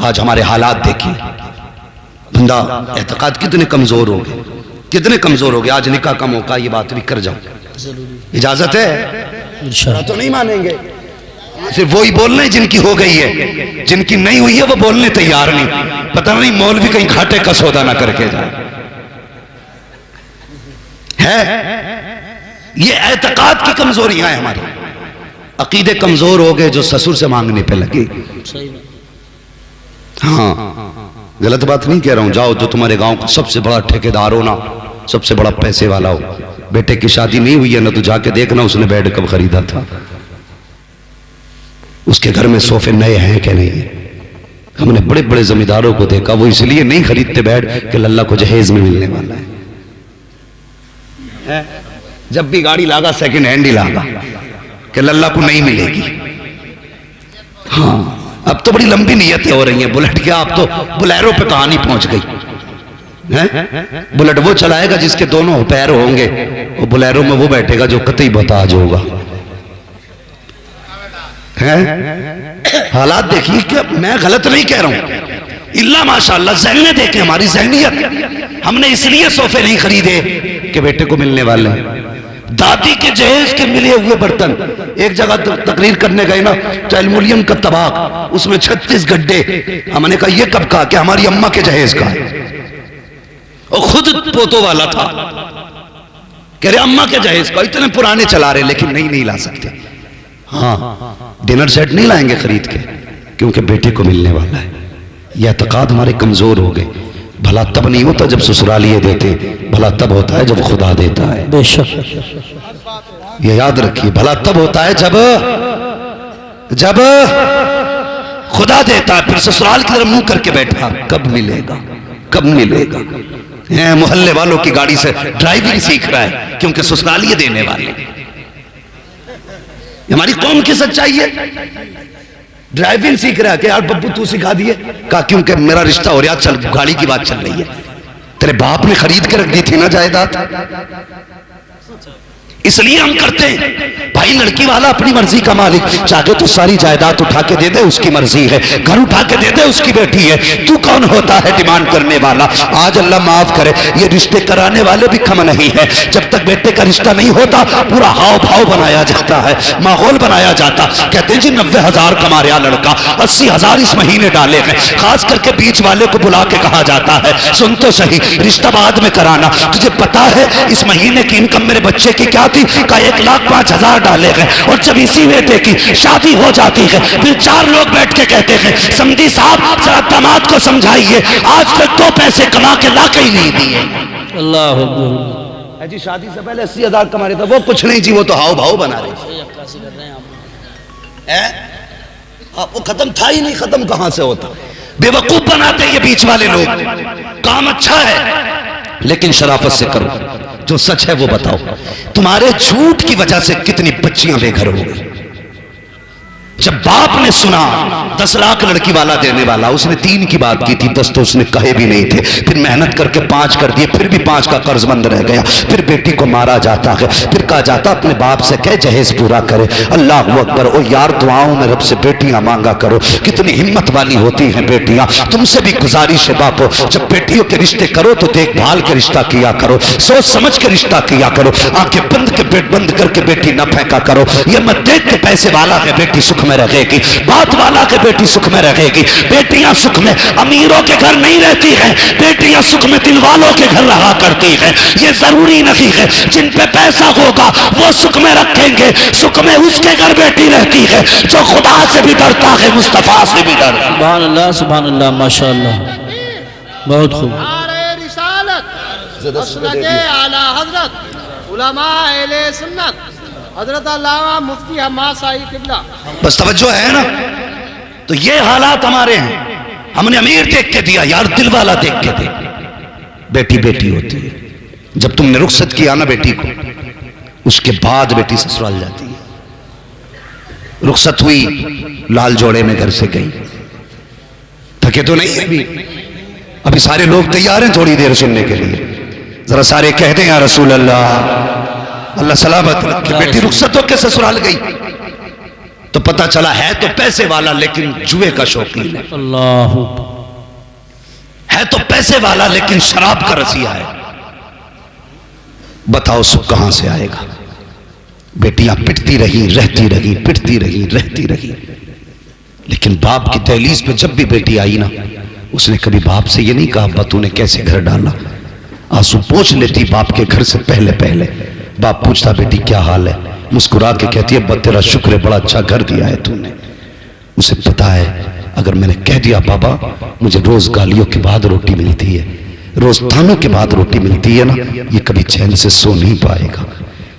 आज हमारे हालात देखिए, बंदा एतकाद कितने कमजोर हो गए, कितने कमजोर हो गए। आज निकाह का मौका, ये बात भी कर जाओ, इजाजत है तो नहीं मानेंगे। सिर्फ वही बोल रहे जिनकी हो गई है, जिनकी नहीं हुई है वो बोलने तैयार नहीं। पता नहीं मौलवी कहीं घाटे का सौदा ना करके जाए। है ये एतकाद की कमजोरियां हैं हमारी। अकीदे कमजोर हो गए जो ससुर से मांगने पे लगे। हाँ, गलत बात नहीं कह रहा हूं। जाओ जो तुम्हारे गांव का सबसे बड़ा ठेकेदार हो ना, सबसे बड़ा पैसे वाला हो, बेटे की शादी नहीं हुई है ना, तो जाके देखना उसने बेड कब खरीदा था, उसके घर में सोफे नए हैं कि नहीं है। हमने बड़े बड़े जमींदारों को देखा, वो इसलिए नहीं खरीदते बेड कि लल्ला को जहेज में मिलने वाला है। जब भी गाड़ी लागा सेकंड हैंड ही लागा कि लल्ला को नहीं मिलेगी। हाँ, अब तो बड़ी लंबी नियतें हो रही हैं। बुलेट क्या, अब तो बुलेरो पे कहानी पहुंच गई है। बुलेट वो चलाएगा जिसके दोनों पैर होंगे, और बुलेरो में वो बैठेगा जो कतई बताज होगा। हालात देखिए कि मैं गलत नहीं कह रहा हूं, इल्ला माशाअल्लाह ज़हने देखें हमारी ज़हनियत। हमने इसलिए सोफे नहीं खरीदे कि बेटे को मिलने वाले हैं। दादी के जहेज के मिले हुए बर्तन, एक जगह तकरीर करने गए ना, तो एल्युमिनियम का तबाक, उसमें 36 गड्ढे। हमने कहा ये कब कहा कि हमारी अम्मा के जहेज का है, और खुद पोतों वाला था, कह रहे अम्मा के जहेज का। इतने पुराने चला रहे, लेकिन नहीं ला सकते। हाँ, डिनर सेट नहीं लाएंगे खरीद के, क्योंकि बेटे को मिलने वाला है। यह एतकाद हमारे कमजोर हो गए। भला तब नहीं होता जब ससुरालिये देते, भला तब होता है जब खुदा देता है। बेशक ये याद रखिए, भला तब होता है जब खुदा देता है। फिर ससुराल की तरफ मुंह करके बैठा, कब मिलेगा कब मिलेगा। मोहल्ले वालों की गाड़ी से ड्राइविंग सीख रहा है, क्योंकि ससुरालिये देने वाले। हमारी कौम की सच्चाई है। ड्राइविंग सीख रहा है कि यार बब्बू तू सिखा दिए, कहा क्योंकि मेरा रिश्ता हो रहा, चल गाड़ी की बात चल रही है। तेरे बाप ने खरीद के रख दी थी ना जायदाद, इसलिए हम करते हैं। भाई लड़की वाला अपनी मर्जी का मालिक, चाहे तो सारी जायदाद उठा के दे दे, उसकी मर्जी है। घर उठा के दे दे, उसकी बेटी है। तू कौन होता है डिमांड करने वाला। आज अल्लाह माफ करे, ये रिश्ते कराने वाले भी कम नहीं है। जब तक बेटे का रिश्ता नहीं होता, पूरा हाव भाव बनाया जाता है, माहौल बनाया जाता। कहते हैं जी 90,000 कमा रहा लड़का, 80,000 इस महीने डाले हैं। खास करके बीच वाले को बुला के कहा जाता है, सुन तो सही, रिश्ता बाद में कराना। तुझे पता है इस महीने की इनकम मेरे बच्चे की क्या का 1,05,000 डाले हैं। और जब इसी बेटे की शादी हो जाती है, फिर 4 लोग बैठ के कहते हैं, समधी साहब जरा दामाद को समझाइए, आज तक 2 पैसे कमा के ला के ही नहीं दिए। अल्लाह जी, शादी से पहले 80,000 कमा रहे थे, वो कुछ नहीं जी, वो तो हाव भाव बना रहे हैं। वो खत्म था ही नहीं, खत्म कहां से होता। बेवकूफ बनाते ये बीच वाले लोग। काम अच्छा है लेकिन शराफत से करो, जो सच है वो बताओ। तुम्हारे झूठ की वजह से कितनी बच्चियां बेघर हो गई। जब बाप ने सुना 10 लाख लड़की वाला देने वाला, उसने 3 की बात की थी, 10 तो उसने कहे भी नहीं थे। फिर मेहनत करके 5 कर दिए, फिर भी 5 का कर्जमंद रह गया। फिर बेटी को मारा जाता है, फिर कहा जाता अपने बाप से कह जहेज पूरा करे। अल्लाह अकबर। ओ यार, दुआओं में रब से बेटियां मांगा करो। कितनी हिम्मत वाली होती हैं बेटियां। तुमसे भी गुजारिश है बापो, जब बेटियों के रिश्ते करो तो देखभाल के रिश्ता किया करो, सोच समझ के रिश्ता किया करो। आंखें बंद के पेट बंद करके बेटी न फेंका करो। ये मत देख के पैसे वाला है बेटी सुख में रहेगी, बात वाला के बेटी सुख में रहेगी। बेटियां सुख में अमीरों के घर नहीं रहती हैं, बेटियां सुख में दिल वालों के घर रहा करती हैं। ये जरूरी नहीं है जिन पे पैसा होगा वो सुख में रखेंगे, सुख में उसके घर बेटी रहती है जो खुदा से भी डरता है, मुस्तफा से भी डरता है। सुभान अल्लाह, सुभान अल्लाह, माशाअल्लाह, बहुत खूब। आला हजरत उलमा अहले सुन्नत हजरत अल्लामा मुफ्ती हम्माद साहिब किबला। बस तवज्जो है ना। तो ये हालात हमारे हैं। हमने अमीर देख के दिया यार, दिल वाला देख के दे। बेटी बेटी होती है। जब तुमने रुखसत किया ना बेटी को, उसके बाद बेटी ससुराल जाती है। रुखसत हुई, लाल जोड़े में घर से गई, थके तो नहीं अभी सारे लोग तैयार हैं थोड़ी देर सुनने के लिए। जरा सारे कह दें या रसूल अल्लाह, अल्लाह सलामत रखे। बेटी रुखसत होकर ससुराल गई, तो पता चला है तो पैसे वाला लेकिन जुए का शौकीन है। अल्लाह है तो पैसे वाला लेकिन शराब का रसिया है। बताओ सुख कहां से आएगा? बेटियां पिटती रही, रहती रही, पिटती रही, रहती रही, लेकिन बाप की दहलीज पे जब भी बेटी आई ना, उसने कभी बाप से ये नहीं कहा अब्बा तूने कैसे घर डाला। आंसू पोंछ लेती बाप के घर से पहले पहले। बाप पूछता बेटी क्या हाल है, मुस्कुरा के कहती है अब्बा तेरा शुक्र है, बड़ा अच्छा घर दिया है तूने। उसे पता है अगर मैंने कह दिया बाबा मुझे रोज गालियों के बाद रोटी मिलती है, रोज तानों के बाद रोटी मिलती है ना, ये कभी चैन से सो नहीं पाएगा,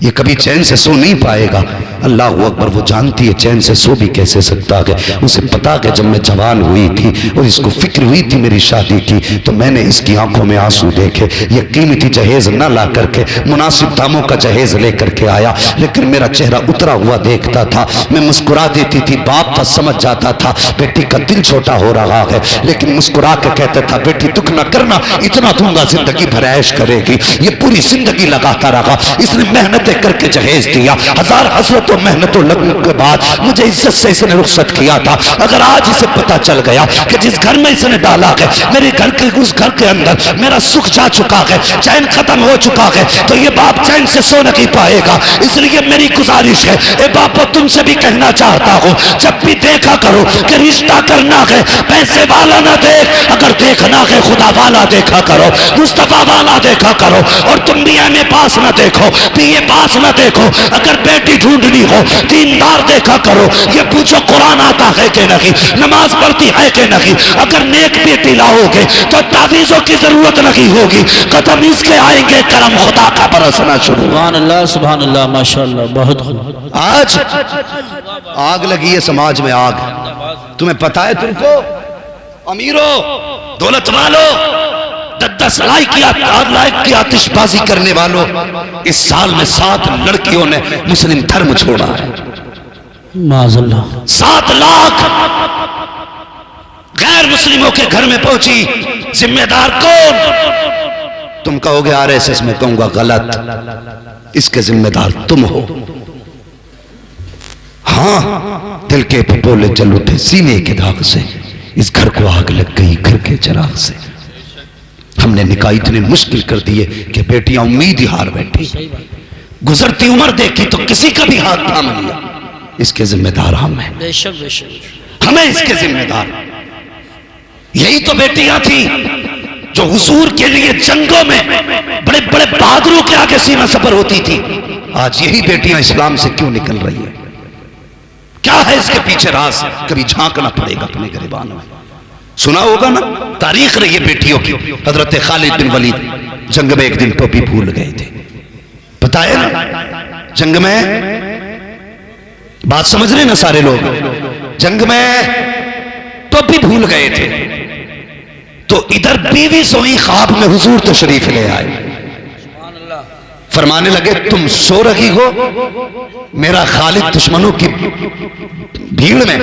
ये कभी चैन से सो नहीं पाएगा। अल्लाह अकबर, वो जानती है चैन से सो भी कैसे सकता है। उसे पता है जब मैं जवान हुई थी और इसको फिक्र हुई थी मेरी शादी की, तो मैंने इसकी आंखों में आंसू देखे। ये कीमती जहेज न ला करके मुनासिब दामों का जहेज लेकर के आया, लेकिन मेरा चेहरा उतरा हुआ देखता था, मैं मुस्कुरा देती थी। बाप था समझ जाता था बेटी का दिल छोटा हो रहा है, लेकिन मुस्कुरा के कहता था बेटी दुख न करना, इतना दूंगा जिंदगी भर ऐश करेगी। ये पूरी जिंदगी लगाता रहा, इसने मेहनत करके जहेज दिया। हजार हसरतों मेहनतों लगने के बाद मुझे इज्जत से इसने रुखसत किया था। अगर आज इसे पता चल गया कि जिस घर में इसने डाला है मेरे घर के उस घर के अंदर मेरा सुख जा चुका है, चैन खत्म हो चुका है, तो ये बाप चैन से सो नहीं पाएगा। इसलिए मेरी गुजारिश है ए बापो तुमसे भी कहना चाहता हूं, जब भी देखा करो कि रिश्ता करना है पैसे वाला ना देख, अगर देखना है खुदा वाला देखा करो, मुस्तफा वाला देखा करो। और तुम भी एमए पास ना देखो, बीए पास न देखो, अगर बेटी ढूंढनी हो दीनदार देखा करो। ये पूछो कुरान आता है कि नहीं, नमाज पढ़ती है कि नहीं। अगर नेक बेटी लाओगे तो तावीज़ों की जरूरत नहीं होगी, कदम इसके आएंगे, करम खुदा का बरसना शुरू। सुभान अल्लाह माशाअल्लाह। बहुत आज आग लगी है समाज में, आग। तुम्हें पता है तुमको अमीरों दौलत वालों 10 लाख की आतिशबाजी करने वालों, इस साल में 7 लड़कियों ने मुस्लिम धर्म छोड़ा है। माज़अल्लाह 7 लाख गैर मुस्लिमों के घर में पहुंची। जिम्मेदार कौन? तुम कहोगे आरएसएस, में कहूंगा गलत, इसके जिम्मेदार तुम हो। हाँ दिल के पपोले जल उठे सीने के दाग से, इस घर को आग लग गई घर के चिराग से। हमने निकाह इतने मुश्किल कर दिए कि बेटियां उम्मीद ही हार बैठी। गुजरती उम्र देखी तो किसी का भी हाथ थाम लिया। इसके जिम्मेदार हम हैं, बेशक बेशक हमें इसके जिम्मेदार। यही तो बेटियां थी जो हुजूर के लिए जंगों में बड़े बड़े बहादुरों के आगे सीना सफर होती थी। आज यही बेटियां इस्लाम से क्यों निकल रही है? क्या है इसके पीछे राज? कभी झांकना पड़ेगा अपने गिरबान में। सुना होगा ना तारीख रही है बेटियों की। हजरत खालिद बिन वलीद जंग में एक दिन टोपी भूल गए थे, पता है ना? जंग में, बात समझ रहे ना सारे लोग, जंग में टोपी भूल गए थे, तो इधर बीवी सोई, ख्वाब में हुजूर तशरीफ ले आए। फरमाने लगे तुम सो रही हो, मेरा खालिद दुश्मनों की भीड़ में,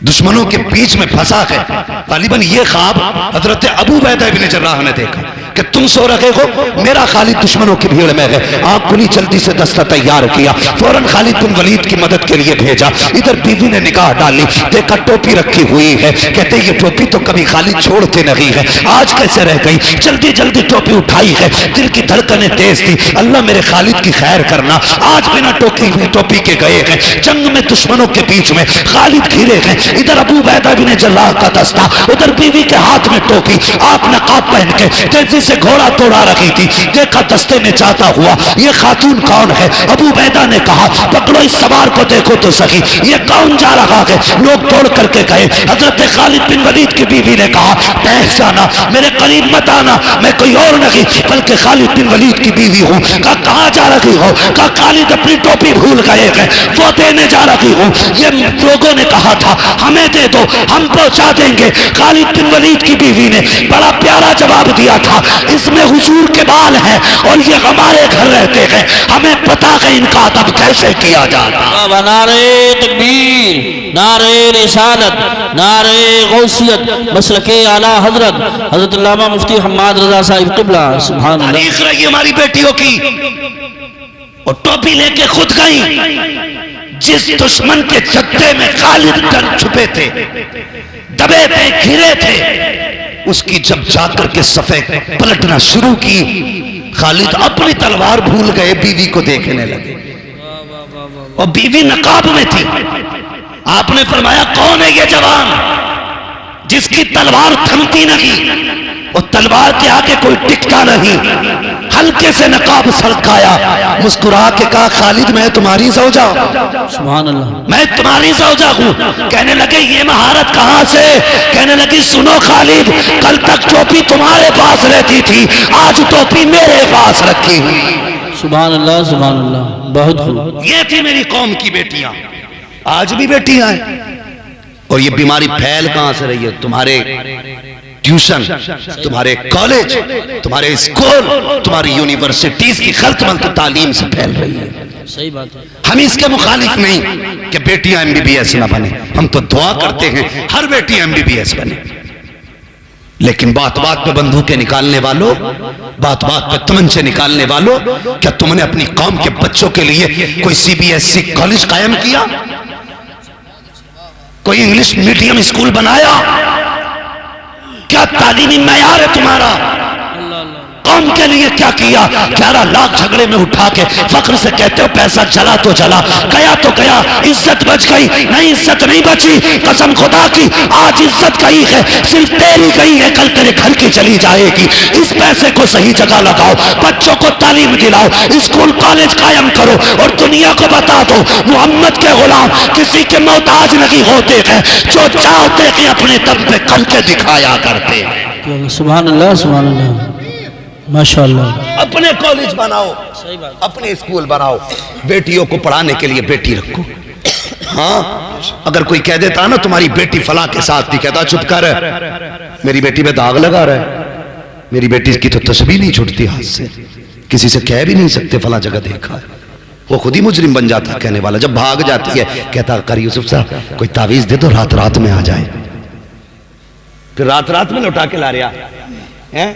दुश्मनों के बीच में फंसा है। गालिबन ये ख्वाब हजरत अबू उबैदा इब्न जर्राह ने देखा कि तुम सो रहे हो, मेरा खालिद दुश्मनों की भीड़ में है। आप खुली जल्दी से दस्ता तैयार किया, फौरन खालिद बिन वलीद की मदद के लिए भेजा। इधर बीवी ने निगाह डाली, देखा टोपी रखी हुई है। कहते ये टोपी तो कभी खालिद छोड़ते नहीं है, आज कैसे रह गई? जल्दी जल्दी टोपी उठाई है, दिल की धड़कनें तेज थी। अल्लाह मेरे खालिद की खैर करना, आज बिना टोपी के गए हैं जंग में, दुश्मनों के बीच में खालिद घिरे हैं। इधर अबू उबैदा बिन जर्राह का दस्ता, उधर बीवी के हाथ में टोपी। आप नकाब पहन के तेजी से घोड़ा तोड़ा रखी थी। देखा दस्ते में जाता हुआ ये खातून कौन है? अबू उबैदा ने कहा पकड़ो इस सवार को, देखो तो सही ये कौन जा रहा है। लोग दौड़ करके गए। हजरत खालिद बिन वलीद की बीवी ने कहा ठहर जाना, मेरे करीब मत आना, मैं कोई और नहीं बल्कि खालिद बिन वलीद की बीवी हूँ। कहा कहाँ जा रही हो? कहा खालिद अपनी टोपी भूल गए हैं, वो देने जा रही हूँ। ये लोगों ने कहा था हमें दे दो, हम पहुंचा देंगे। खालिद बिन वलीद की बीवी ने बड़ा प्यारा जवाब दिया था, इसमें हुजूर के बाल हैं और ये हमारे घर रहते हैं, हमें पता है इनका अदब कैसे किया जाता। नारे तकबीर, नारे रिसालत, नारे गौसियत, मसलके आला हजरत हजरत अल्लामा मुफ्ती हम्माद रजा साहिब क़िबला। सुभान अल्लाह। तारीख रही हमारी बेटियों की, और टोपी लेके खुद गई, जिस दुश्मन के जत्थे में खालिद डर छुपे थे, दबे थे, घिरे थे, उसकी जब जाकर के सफे पलटना शुरू की, खालिद अपनी तलवार भूल गए, बीवी को देखने लगे और बीवी नकाब में थी। आपने फरमाया कौन है ये जवान जिसकी तलवार थमती नहीं और तलवार के आगे कोई टिकता नहीं। हल्के से नकाब सरकाया, मुस्कुरा के कहा खालिद मैं तुम्हारी ज़ौजा, सुभान अल्लाह, मैं तुम्हारी ज़ौजा हूं। कहने लगे ये महारत कहां से? कहने लगी सुनो खालिद, कल तक टोपी तुम्हारे पास रहती थी, आज टोपी मेरे पास रखी हुई। सुभान अल्लाह, सुभान अल्लाह, बहुत खूब। ये थी मेरी कौम की बेटियां, आज भी बेटियां हैं। और ये बीमारी फैल कहां से रही है? तुम्हारे ट्यूशन, तुम्हारे कॉलेज, तुम्हारे स्कूल, तुम्हारी यूनिवर्सिटीज की खल्त तालीम से फैल रही है। सही बात है। हम इसके मुखालिफ नहीं कि बेटियां MBBS ना बने, हम तो दुआ करते हैं हर बेटी MBBS बने। लेकिन बात बात पे बंदूकें निकालने वालों, बात बात पे तमंचे निकालने वालों, क्या तुमने अपनी कौम के बच्चों के लिए कोई CBSE कॉलेज कायम किया? कोई इंग्लिश मीडियम स्कूल बनाया? क्या तालीमी मयार है तुम्हारा? कौम के लिए क्या किया? 11 लाख झगड़े में उठा के फख्र से कहते हो पैसा चला तो चला, गया तो गया, इज्जत बच गई? नहीं, इज्जत नहीं बची। कसम खुदा की आज इज्जत गई है, सिर्फ तेरी गई है, कल तेरे घर की चली जाएगी। इस पैसे को सही जगह लगाओ, बच्चों को तालीम दिलाओ, स्कूल कॉलेज कायम करो और दुनिया को बता दो मोहम्मद के गुलाम किसी के मोहताज नहीं होते हैं, जो चाहते हैं अपने दम पे करके दिखाया करते हैं। सुभान अल्लाह, सुभान अल्लाह, माशाअल्लाह। अपने कॉलेज बनाओ, अपने स्कूल बनाओ, बेटियों को पढ़ाने के लिए बेटी रखो। हाँ, अगर कोई कह देता ना तुम्हारी बेटी फला के साथ थी, कहता चुप कर, मेरी बेटी पे दाग लगा रहा है, मेरी बेटी की तो तस्वीर नहीं छूटती हाथ से, किसी से कह भी नहीं सकते फला जगह देखा है। वो खुद ही मुजरिम बन जाता कहने वाला। जब भाग जाती है कहता कर यूसुफ साहब कोई तावीज दे दो, रात रात में आ जाए। फिर रात रात में लौटा के ला रहा है।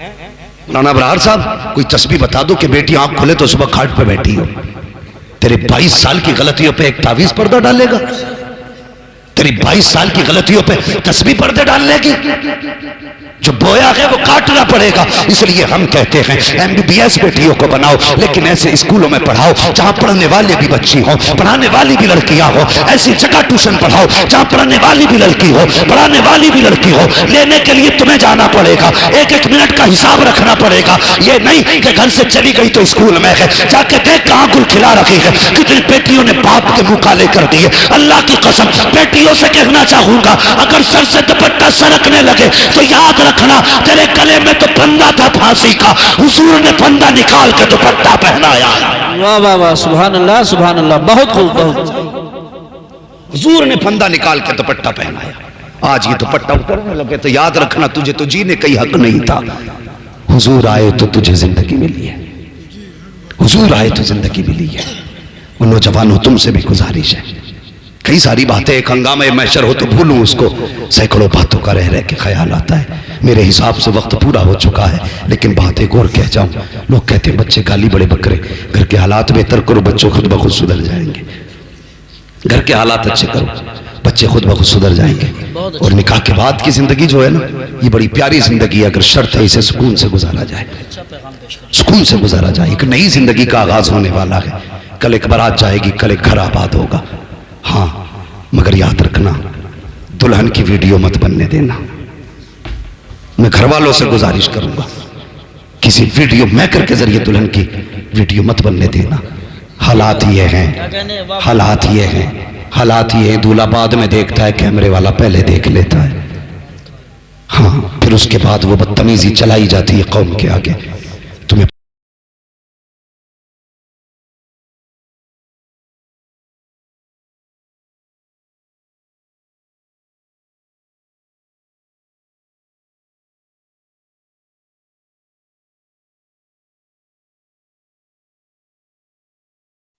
मौलाना अबरार साहब कोई तस्बीह बता दो कि बेटी आंख खोले तो सुबह खाट पे बैठी हो। तेरे 22 साल की गलतियों पे एक तावीज पर्दा डालेगा? तेरी 22 साल की गलतियों पे तस्बीह पर्दे डालने की? जो बोया है वो काटना पड़ेगा। इसलिए हम कहते हैं MBBS बेटियों को बनाओ, लेकिन ऐसे स्कूलों में पढ़ाओ जहां पढ़ने वाले भी बच्ची हो, पढ़ाने वाली भी लड़कियां हो। ऐसी जगह ट्यूशन पढ़ाओ जहां पढ़ने वाली भी लड़की हो, पढ़ाने वाली भी लड़की हो। लेने के लिए तुम्हें जाना पड़ेगा, एक एक मिनट का हिसाब रखना पड़ेगा। ये नहीं कि घर से चली गई तो स्कूल में है, जाके देख कहां गुल खिला रखी है। कितनी बेटियों ने बाप के मुंह काले कर दिए। अल्लाह की कसम बेटियों से कहना चाहूंगा, अगर सर से दुपट्टा सरकने लगे तो याद रखना तेरे गले में तो फंदा था फांसी का, हुजूर ने फंदा निकाल के दुपट्टा पहनाया। वाह वाह वाह, सुभान अल्लाह, सुभान अल्लाह, बहुत खूब, बहुत। हुजूर ने फंदा निकाल के दुपट्टा पहनाया। आज ये दुपट्टा उतरने लगे तो याद रखना तुझे तो जीने का ही हक नहीं था। हुजूर आए तो तुझे जिंदगी मिली है, हुजूर आए तो जिंदगी मिली है। उन नौजवानों तुमसे भी गुजारिश है, कई सारी बातें एक हंगामे मैशर हो तो भूलूं उसको, सैकड़ों बातों का रह रह के ख्याल आता है। मेरे हिसाब से वक्त पूरा हो चुका है, लेकिन बात एक और कह जाऊं। लोग कहते हैं बच्चे गाली बड़े बकरे, घर के हालात बेहतर करो, बच्चों खुद ब खुद सुधर जाएंगे। घर के हालात अच्छे करो, बच्चे खुद ब खुद सुधर जाएंगे। और निकाह के बाद की जिंदगी जो है ना, ये बड़ी प्यारी जिंदगी है। अगर शर्त है इसे सुकून से गुजारा जाए, सुकून से गुजारा जाए। एक नई जिंदगी का आगाज होने वाला है। कल एक बारात जाएगी, कल एक घर आबाद होगा। हाँ, मगर याद रखना दुल्हन की वीडियो मत बनने देना। मैं घर वालों से गुजारिश करूंगा, किसी वीडियो मेकर के जरिए दुल्हन की वीडियो मत बनने देना। हालात ये हैं, हालात ये हैं, हालात ये हैं। दूल्हा बाद में देखता है, कैमरे वाला पहले देख लेता है। हाँ, फिर उसके बाद वो बदतमीजी चलाई जाती है कौम के आगे।